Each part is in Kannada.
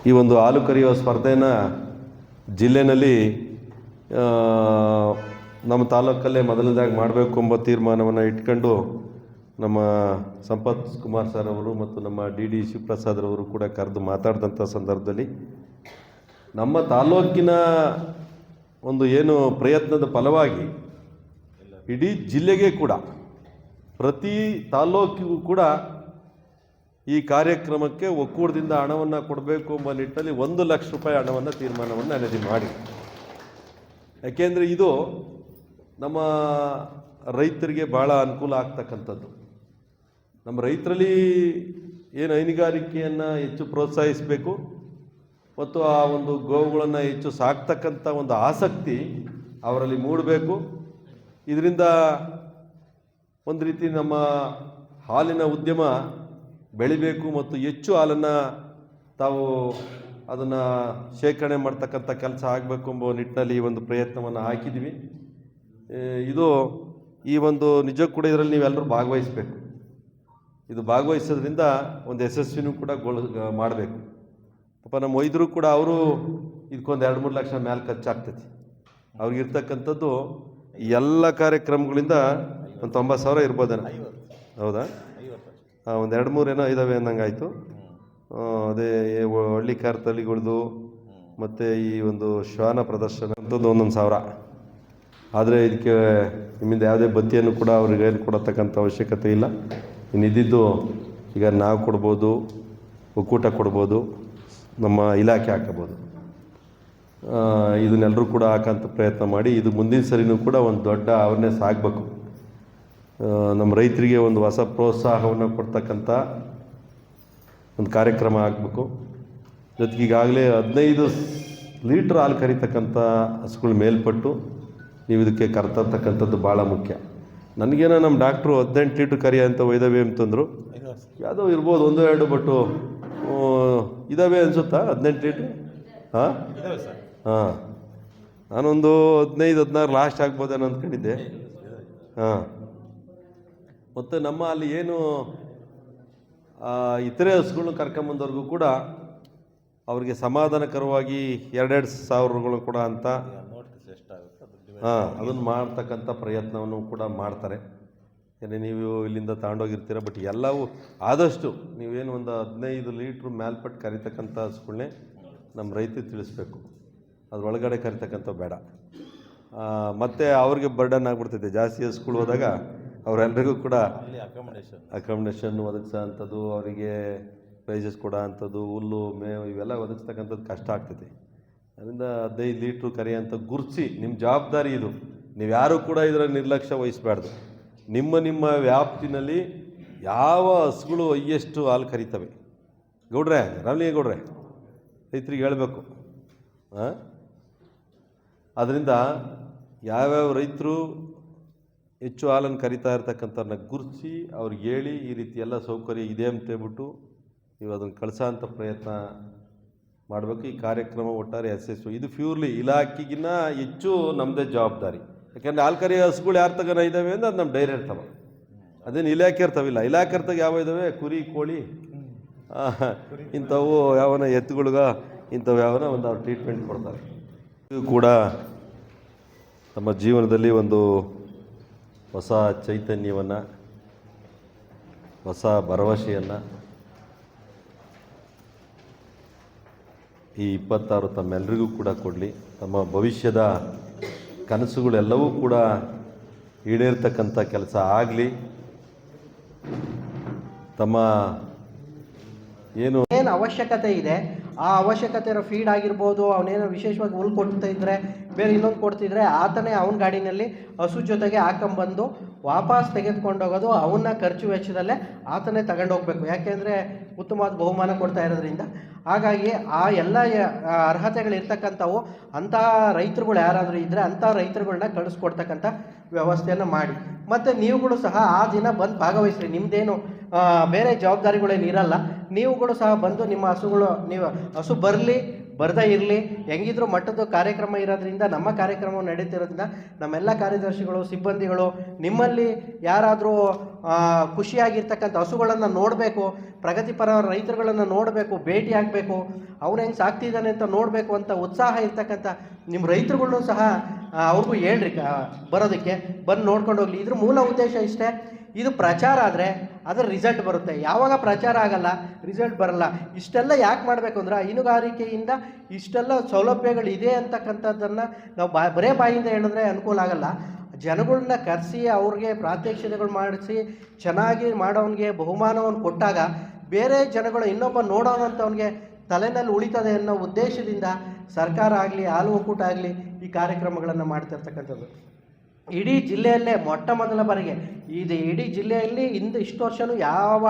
ಈ ಒಂದು ಹಾಲು ಕರೆಯುವ ಸ್ಪರ್ಧೆನ ಜಿಲ್ಲೆಯಲ್ಲಿ ನಮ್ಮ ತಾಲೂಕಲ್ಲೇ ಮೊದಲನೇದಾಗಿ ಮಾಡಬೇಕು ಎಂಬ ತೀರ್ಮಾನವನ್ನು ಇಟ್ಕೊಂಡು ನಮ್ಮ ಸಂಪತ್ ಕುಮಾರ್ ಸರ್ ಅವರು ಮತ್ತು ನಮ್ಮ ಡಿ ಶಿವಪ್ರಸಾದ್ ಅವರು ಕೂಡ ಕರೆದು ಮಾತಾಡಿದಂಥ ಸಂದರ್ಭದಲ್ಲಿ ನಮ್ಮ ತಾಲೂಕಿನ ಒಂದು ಏನು ಪ್ರಯತ್ನದ ಫಲವಾಗಿ ಇಡೀ ಜಿಲ್ಲೆಗೆ ಕೂಡ ಪ್ರತಿ ತಾಲೂಕಿಗೂ ಕೂಡ ಈ ಕಾರ್ಯಕ್ರಮಕ್ಕೆ ಒಕ್ಕೂಟದಿಂದ ಹಣವನ್ನು ಕೊಡಬೇಕು ಎಂಬ ನಿಟ್ಟಿನಲ್ಲಿ 1 ಲಕ್ಷ ರೂಪಾಯಿ ಹಣವನ್ನು ತೀರ್ಮಾನವನ್ನು ನಿಗದಿ ಮಾಡಿ. ಯಾಕೆಂದರೆ ಇದು ನಮ್ಮ ರೈತರಿಗೆ ಭಾಳ ಅನುಕೂಲ ಆಗ್ತಕ್ಕಂಥದ್ದು. ನಮ್ಮ ರೈತರಲ್ಲಿ ಏನು ಹೈನುಗಾರಿಕೆಯನ್ನು ಹೆಚ್ಚು ಪ್ರೋತ್ಸಾಹಿಸಬೇಕು ಮತ್ತು ಆ ಒಂದು ಗೋವುಗಳನ್ನು ಹೆಚ್ಚು ಸಾಕ್ತಕ್ಕಂಥ ಒಂದು ಆಸಕ್ತಿ ಅವರಲ್ಲಿ ಮೂಡಬೇಕು. ಇದರಿಂದ ಒಂದು ರೀತಿ ನಮ್ಮ ಹಾಲಿನ ಉದ್ಯಮ ಬೆಳಿಬೇಕು ಮತ್ತು ಹೆಚ್ಚು ಹಾಲನ್ನು ತಾವು ಅದನ್ನು ಶೇಖರಣೆ ಮಾಡ್ತಕ್ಕಂಥ ಕೆಲಸ ಆಗಬೇಕು ಎಂಬ ನಿಟ್ಟಿನಲ್ಲಿ ಈ ಒಂದು ಪ್ರಯತ್ನವನ್ನು ಹಾಕಿದ್ವಿ. ಇದು ಈ ಒಂದು ನಿಜ ಕೂಡ ಇದರಲ್ಲಿ ನೀವೆಲ್ಲರೂ ಭಾಗವಹಿಸಬೇಕು. ಇದು ಭಾಗವಹಿಸೋದ್ರಿಂದ ಒಂದು ಯಶಸ್ವಿನೂ ಕೂಡ ಮಾಡಬೇಕು. ಪಾಪ ನಮ್ಮ ವೈದ್ಯರು ಕೂಡ ಅವರು ಇದಕ್ಕೊಂದು 2-3 ಲಕ್ಷ ಮೇಲೆ ಖರ್ಚಾಗ್ತೈತಿ. ಅವ್ರಿಗಿರ್ತಕ್ಕಂಥದ್ದು ಎಲ್ಲ ಕಾರ್ಯಕ್ರಮಗಳಿಂದ ಒಂದು 90,000 ಇರ್ಬೋದೇನೋ, ಹೌದಾ? ಒಂದು 2-3 ಏನೋ ಇದ್ದಾವೆ ಅನ್ನಂಗಾಯಿತು. ಅದೇ ಹಳ್ಳಿ ಕಾರ್ಯತಳಿಗಳದು ಮತ್ತು ಈ ಒಂದು ಶ್ವಾನ ಪ್ರದರ್ಶನ ಅಂಥದ್ದು 1,000. ಆದರೆ ಇದಕ್ಕೆ ನಿಮ್ಮಿಂದ ಯಾವುದೇ ಬತ್ತಿಯನ್ನು ಕೂಡ ಅವ್ರಿಗೆ ಕೊಡತಕ್ಕಂಥ ಅವಶ್ಯಕತೆ ಇಲ್ಲ. ಇನ್ನಿದ್ದು ಈಗ ನಾವು ಕೊಡ್ಬೋದು, ಒಕ್ಕೂಟ ಕೊಡ್ಬೋದು, ನಮ್ಮ ಇಲಾಖೆ ಹಾಕಬೋದು. ಇದನ್ನೆಲ್ಲರೂ ಕೂಡ ಹಾಕೋಂಥ ಪ್ರಯತ್ನ ಮಾಡಿ ಇದು ಮುಂದಿನ ಸರಿನೂ ಕೂಡ ಒಂದು ದೊಡ್ಡ ಅವೇರ್ನೆಸ್ ಆಗಬೇಕು. ನಮ್ಮ ರೈತರಿಗೆ ಒಂದು ಹೊಸ ಪ್ರೋತ್ಸಾಹವನ್ನು ಕೊಡ್ತಕ್ಕಂಥ ಒಂದು ಕಾರ್ಯಕ್ರಮ ಆಗಬೇಕು. ಜೊತೆಗೆ ಈಗಾಗಲೇ 15 ಲೀಟ್ರ್ ಹಾಲು ಕರಿತಕ್ಕಂಥ ಹಸುಗಳು ಮೇಲ್ಪಟ್ಟು ನೀವು ಇದಕ್ಕೆ ಕರ್ತಕ್ಕಂಥದ್ದು ಭಾಳ ಮುಖ್ಯ. ನನಗೇನೋ ನಮ್ಮ ಡಾಕ್ಟ್ರು 18 ಲೀಟ್ರ್ ಕರಿ ಅಂತ ಒಯ್ದವೆ ಅಂತಂದರು. ಯಾವುದೋ ಇರ್ಬೋದು 1-2, ಬಟ್ಟು ಇದ್ದಾವೆ ಅನಿಸುತ್ತಾ 18 ಲೀಟ್ರ್? ಹಾಂ ಹಾಂ, ನಾನೊಂದು 15-16 ಲಾಸ್ಟ್ ಆಗ್ಬೋದೇನೋ ಅಂದ್ಕೊಂಡಿದ್ದೆ. ಹಾಂ, ಮತ್ತು ನಮ್ಮ ಅಲ್ಲಿ ಏನು ಇತರೆ ಹಸುಗಳನ್ನ ಕರ್ಕೊಂಬಂದವ್ರಿಗೂ ಕೂಡ ಅವ್ರಿಗೆ ಸಮಾಧಾನಕರವಾಗಿ 2-2 ಸಾವಿರಗಳು ಕೂಡ ಅಂತ ಅದನ್ನು ಮಾಡ್ತಕ್ಕಂಥ ಪ್ರಯತ್ನವನ್ನು ಕೂಡ ಮಾಡ್ತಾರೆ. ಯಾಕಂದರೆ ನೀವು ಇಲ್ಲಿಂದ ತಗೊಂಡೋಗಿರ್ತೀರ, ಬಟ್ ಎಲ್ಲವೂ ಆದಷ್ಟು ನೀವೇನು ಒಂದು 15 ಲೀಟ್ರ್ ಮೇಲ್ಪಟ್ಟು ಕರಿತಕ್ಕಂಥ ಹಸುಗಳನ್ನೇ ನಮ್ಮ ರೈತರಿಗೆ ತಿಳಿಸ್ಬೇಕು. ಅದರೊಳಗಡೆ ಕರಿತಕ್ಕಂಥ ಬೇಡ. ಮತ್ತು ಅವ್ರಿಗೆ ಬರ್ಡನ್ ಆಗಿಬಿಡ್ತೈತೆ. ಜಾಸ್ತಿ ಹಸುಗಳು ಹೋದಾಗ ಅವರೆಲ್ಲರಿಗೂ ಕೂಡ ಅಕಾಮಿಡೇಷನ್ ಒದಗಿಸೋ ಅಂಥದ್ದು, ಅವರಿಗೆ ಪ್ರೈಸಸ್ ಕೊಡೋ ಅಂಥದ್ದು, ಹುಲ್ಲು ಮೇವು ಇವೆಲ್ಲ ಒದಗಿಸ್ತಕ್ಕಂಥದ್ದು ಕಷ್ಟ ಆಗ್ತೈತಿ. ಅದರಿಂದ 15 ಲೀಟ್ರ್ ಕರಿಯಂತ ಗುರುತಿಸಿ ನಿಮ್ಮ ಜವಾಬ್ದಾರಿ ಇದು. ನೀವು ಯಾರೂ ಕೂಡ ಇದರ ನಿರ್ಲಕ್ಷ್ಯ ವಹಿಸಬಾರ್ದು. ನಿಮ್ಮ ವ್ಯಾಪ್ತಿನಲ್ಲಿ ಯಾವ ಹಸುಗಳು ಹೈಯೆಸ್ಟು ಹಾಲು ಕರಿತವೆ, ಗೌಡ್ರೆ, ರಾಮಲಿಂಗೇಗೌಡ್ರೆ, ರೈತರಿಗೆ ಹೇಳಬೇಕು. ಅದರಿಂದ ಯಾವ್ಯಾವ ರೈತರು ಹೆಚ್ಚು ಹಾಲನ್ನು ಕರಿತಾ ಇರ್ತಕ್ಕಂಥವ್ರನ್ನ ಗುರುತಿಸಿ ಅವ್ರಿಗೆ ಹೇಳಿ ಈ ರೀತಿ ಎಲ್ಲ ಸೌಕರ್ಯ ಇದೆ ಅಂತ ಹೇಳ್ಬಿಟ್ಟು ನೀವು ಅದನ್ನು ಕಳಿಸೋ ಅಂಥ ಪ್ರಯತ್ನ ಮಾಡಬೇಕು. ಈ ಕಾರ್ಯಕ್ರಮ ಒಟ್ಟಾರೆ ಯಶಸ್ವಿ. ಇದು ಪ್ಯೂರ್ಲಿ ಇಲಾಖೆಗಿನ್ನ ಹೆಚ್ಚು ನಮ್ಮದೇ ಜವಾಬ್ದಾರಿ. ಯಾಕೆಂದರೆ ಹಾಲು ಕರಿಯೋ ಹಸುಗಳು ಯಾರು ತಗೋಣ ಇದ್ದಾವೆ ಅಂದರೆ ಅದು ನಮ್ಮ ಡೈರಿ ಇರ್ತಾವೆ, ಅದೇನು ಇಲಾಖೆ ಇರ್ತಾವಿಲ್ಲ. ಇಲಾಖೆ ಇರ್ತಾಗ ಯಾವ ಇದ್ದಾವೆ, ಕುರಿ, ಕೋಳಿ, ಇಂಥವು ಯಾವನ ಎತ್ತುಗಳ್ಗ ಇಂಥವು ಯಾವನ ಒಂದು ಅವ್ರು ಟ್ರೀಟ್ಮೆಂಟ್ ಕೊಡ್ತಾರೆ. ಇದು ಕೂಡ ನಮ್ಮ ಜೀವನದಲ್ಲಿ ಒಂದು ಹೊಸ ಚೈತನ್ಯವನ್ನು, ಹೊಸ ಭರವಸೆಯನ್ನು ಈ 26 ತಮ್ಮೆಲ್ಲರಿಗೂ ಕೂಡ ಕೊಡಲಿ. ತಮ್ಮ ಭವಿಷ್ಯದ ಕನಸುಗಳೆಲ್ಲವೂ ಕೂಡ ಈಡೇರ್ತಕ್ಕಂಥ ಕೆಲಸ ಆಗಲಿ. ತಮ್ಮ ಏನು ಅವಶ್ಯಕತೆ ಇದೆ ಆ ಅವಶ್ಯಕತೆ ಇರೋ ಫೀಡ್ ಆಗಿರ್ಬೋದು, ಅವನೇನೋ ವಿಶೇಷವಾಗಿ ಹುಲ್ಲು ಕೊಡ್ತಾ ಇದ್ದರೆ, ಬೇರೆ ಇನ್ನೊಂದು ಕೊಡ್ತಿದ್ರೆ ಆತನೇ ಅವನ ಗಾಡಿನಲ್ಲಿ ಹಸು ಜೊತೆಗೆ ಹಾಕೊಂಬಂದು ವಾಪಸ್ ತೆಗೆದುಕೊಂಡೋಗೋದು, ಅವನ್ನ ಖರ್ಚು ವೆಚ್ಚದಲ್ಲೇ ಆತನೇ ತಗೊಂಡೋಗ್ಬೇಕು. ಯಾಕೆಂದರೆ ಉತ್ತಮವಾದ ಬಹುಮಾನ ಕೊಡ್ತಾ ಇರೋದ್ರಿಂದ. ಹಾಗಾಗಿ ಆ ಎಲ್ಲ ಅರ್ಹತೆಗಳಿರ್ತಕ್ಕಂಥವು ಅಂಥ ರೈತರುಗಳು ಯಾರಾದರೂ ಇದ್ದರೆ ಅಂಥ ರೈತರುಗಳನ್ನ ಕಳಿಸ್ಕೊಡ್ತಕ್ಕಂಥ ವ್ಯವಸ್ಥೆಯನ್ನು ಮಾಡಿ. ಮತ್ತು ನೀವುಗಳು ಸಹ ಆ ದಿನ ಬಂದು ಭಾಗವಹಿಸ್ರಿ. ನಿಮ್ಮದೇನು ಬೇರೆ ಜವಾಬ್ದಾರಿಗಳೇನು ಇರಲ್ಲ. ನೀವುಗಳು ಸಹ ಬಂದು ನಿಮ್ಮ ಹಸುಗಳು, ನೀವು ಹಸು ಬರಲಿ ಬರದೇ ಇರಲಿ, ಹೆಂಗಿದ್ರು ಮಟ್ಟದ ಕಾರ್ಯಕ್ರಮ ಇರೋದ್ರಿಂದ, ನಮ್ಮ ಕಾರ್ಯಕ್ರಮ ನಡೀತಿರೋದ್ರಿಂದ ನಮ್ಮೆಲ್ಲ ಕಾರ್ಯದರ್ಶಿಗಳು, ಸಿಬ್ಬಂದಿಗಳು, ನಿಮ್ಮಲ್ಲಿ ಯಾರಾದರೂ ಖುಷಿಯಾಗಿರ್ತಕ್ಕಂಥ ಹಸುಗಳನ್ನು ನೋಡಬೇಕು, ಪ್ರಗತಿಪರ ರೈತರುಗಳನ್ನು ನೋಡಬೇಕು, ಭೇಟಿ ಆಗಬೇಕು ಆಗಬೇಕು, ಅವ್ನು ಹೆಂಗೆ ಸಾಕ್ತಿದ್ದಾನೆ ಅಂತ ನೋಡಬೇಕು ಅಂತ ಉತ್ಸಾಹ ಇರ್ತಕ್ಕಂಥ ನಿಮ್ಮ ರೈತರುಗಳ್ನು ಸಹ ಅವ್ರಿಗೂ ಹೇಳ್ರಿ ಬರೋದಕ್ಕೆ, ಬಂದು ನೋಡ್ಕೊಂಡು ಹೋಗ್ಲಿ. ಇದ್ರ ಮೂಲ ಉದ್ದೇಶ ಇಷ್ಟೇ. ಇದು ಪ್ರಚಾರ ಆದರೆ ಅದರ ರಿಸಲ್ಟ್ ಬರುತ್ತೆ. ಯಾವಾಗ ಪ್ರಚಾರ ಆಗಲ್ಲ, ರಿಸಲ್ಟ್ ಬರಲ್ಲ. ಇಷ್ಟೆಲ್ಲ ಯಾಕೆ ಮಾಡಬೇಕು ಅಂದ್ರೆ ಹೈನುಗಾರಿಕೆಯಿಂದ ಇಷ್ಟೆಲ್ಲ ಸೌಲಭ್ಯಗಳಿದೆ ಅಂತಕ್ಕಂಥದ್ದನ್ನು ನಾವು ಬರೇ ಬಾಯಿಂದ ಹೇಳಿದ್ರೆ ಅನುಕೂಲ ಆಗಲ್ಲ. ಜನಗಳನ್ನ ಕರೆಸಿ ಅವ್ರಿಗೆ ಪ್ರಾತ್ಯಕ್ಷಿತೆಗಳು ಮಾಡಿಸಿ ಚೆನ್ನಾಗಿ ಮಾಡೋನಿಗೆ ಬಹುಮಾನವನ್ನು ಕೊಟ್ಟಾಗ ಬೇರೆ ಜನಗಳು ಇನ್ನೊಬ್ಬ ನೋಡೋವಂಥವ್ನಿಗೆ ತಲೆನಲ್ಲಿ ಉಳಿತದೆ ಅನ್ನೋ ಉದ್ದೇಶದಿಂದ ಸರ್ಕಾರ ಆಗಲಿ ಹಾಲು ಒಕ್ಕೂಟ ಆಗಲಿ ಈ ಕಾರ್ಯಕ್ರಮಗಳನ್ನು ಮಾಡ್ತಿರ್ತಕ್ಕಂಥದ್ದು. ಇಡೀ ಜಿಲ್ಲೆಯಲ್ಲೇ ಮೊಟ್ಟ ಮೊದಲ ಬಾರಿಗೆ ಇದು ಇಡೀ ಜಿಲ್ಲೆಯಲ್ಲಿ ಇಷ್ಟು ವರ್ಷವೂ ಯಾವ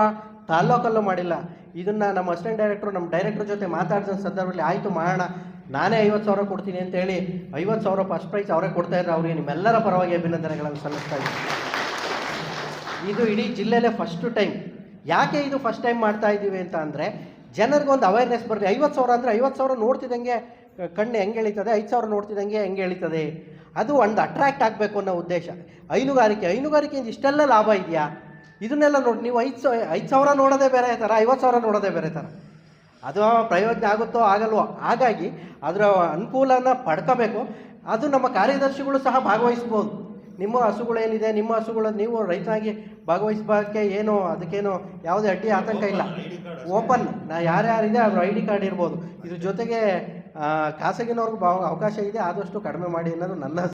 ತಾಲ್ಲೂಕಲ್ಲೂ ಮಾಡಿಲ್ಲ. ಇದನ್ನು ನಮ್ಮ ಅಸಿಸ್ಟೆಂಟ್ ಡೈರೆಕ್ಟ್ರು ನಮ್ಮ ಡೈರೆಕ್ಟ್ರ್ ಜೊತೆ ಮಾತಾಡಿದ ಸಂದರ್ಭದಲ್ಲಿ ಆಯಿತು ಮಾಡೋಣ, ನಾನೇ 50,000 ಕೊಡ್ತೀನಿ ಅಂತೇಳಿ 50,000 ಫಸ್ಟ್ ಪ್ರೈಸ್ ಅವರೇ ಕೊಡ್ತಾಯಿದ್ರು. ಅವರಿಗೆ ನಿಮ್ಮೆಲ್ಲರ ಪರವಾಗಿ ಅಭಿನಂದನೆಗಳನ್ನು ಸಲ್ಲಿಸ್ತಾ ಇದ್ದೀನಿ. ಇದು ಇಡೀ ಜಿಲ್ಲೆಯಲ್ಲೇ ಫಸ್ಟು ಟೈಮ್. ಯಾಕೆ ಇದು ಫಸ್ಟ್ ಟೈಮ್ ಮಾಡ್ತಾ ಇದ್ದೀವಿ ಅಂತ ಅಂದರೆ ಜನರಿಗೊಂದು ಅವೇರ್ನೆಸ್ ಬರಲಿ. 50,000 ಅಂದರೆ 50,000 ನೋಡ್ತಿದ್ದಂಗೆ ಕಣ್ಣು ಹೆಂಗೆ ಎಳಿತದೆ, 5,000 ನೋಡ್ತಿದ್ದಂಗೆ ಹೆಂಗೆ ಎಳಿತದೆ, ಅದು ಒಂದು ಅಟ್ರಾಕ್ಟ್ ಆಗಬೇಕು ಅನ್ನೋ ಉದ್ದೇಶ. ಹೈನುಗಾರಿಕೆಯಿಂದ ಇಷ್ಟೆಲ್ಲ ಲಾಭ ಇದೆಯಾ, ಇದನ್ನೆಲ್ಲ ನೋಡಿ. ನೀವು 5,000 ನೋಡೋದೇ ಬೇರೆ ಥರ, 50,000 ನೋಡೋದೇ ಬೇರೆ ಥರ. ಅದು ಪ್ರಯೋಜನ ಆಗುತ್ತೋ ಆಗಲ್ವೋ, ಹಾಗಾಗಿ ಅದರ ಅನುಕೂಲನ ಪಡ್ಕೋಬೇಕು. ಅದು ನಮ್ಮ ಕಾರ್ಯದರ್ಶಿಗಳು ಸಹ ಭಾಗವಹಿಸ್ಬೋದು. ನಿಮ್ಮ ಹಸುಗಳೇನಿದೆ, ನಿಮ್ಮ ಹಸುಗಳು ನೀವು ರೈತನಾಗಿ ಭಾಗವಹಿಸೋಕ್ಕೆ ಏನು ಅದಕ್ಕೇನು ಯಾವುದೇ ಅಡ್ಡಿ ಆತಂಕ ಇಲ್ಲ. ಓಪನ್ ಯಾರ್ಯಾರಿದೆ ಅವ್ರ ID ಕಾರ್ಡ್ ಇರ್ಬೋದು. ಇದ್ರ ಜೊತೆಗೆ ಖಾಸಗಿನವ್ರಿಗೆ ಅವಕಾಶ ಇದೆ, ಆದಷ್ಟು ಕಡಿಮೆ ಮಾಡಿ ಅನ್ನೋದು ನನ್ನ